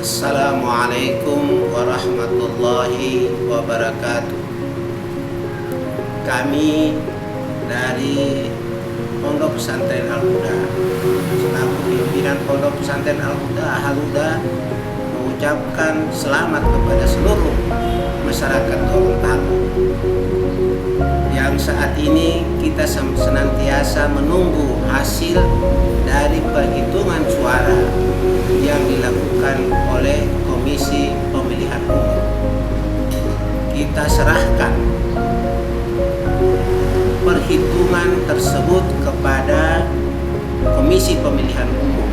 Assalamualaikum warahmatullahi wabarakatuh. Kami dari Pondok Pesantren Al-Huda selaku pimpinan Pondok Pesantren Al-Huda mengucapkan selamat kepada seluruh masyarakat Gorontalo yang saat ini kita senantiasa menunggu hasil dari perhitungan suara yang dilakukan oleh Komisi Pemilihan Umum. Kita serahkan perhitungan tersebut kepada Komisi Pemilihan Umum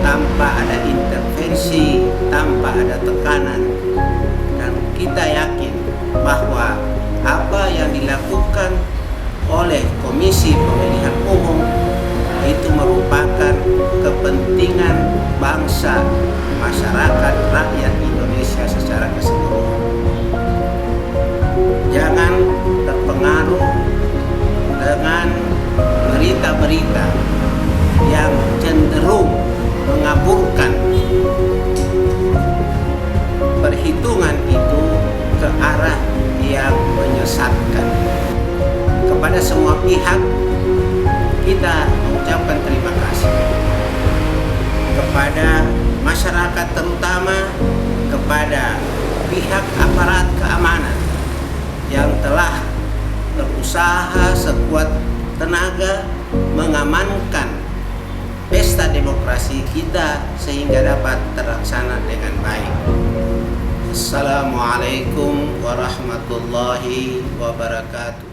tanpa ada intervensi, tanpa ada tekanan, dan kita yakin bahwa apa yang dilakukan oleh Komisi Pemilihan Umum itu merupakan kepentingan bangsa, masyarakat, rakyat Indonesia secara keseluruhan. Jangan terpengaruh dengan berita-berita yang cenderung mengaburkan perhitungan itu ke arah yang menyesatkan. Kepada semua pihak kita mengucapkan terima kasih, kepada masyarakat terutama kepada pihak aparat keamanan yang telah berusaha sekuat tenaga mengamankan pesta demokrasi kita sehingga dapat terlaksana dengan baik. Assalamualaikum warahmatullahi wabarakatuh.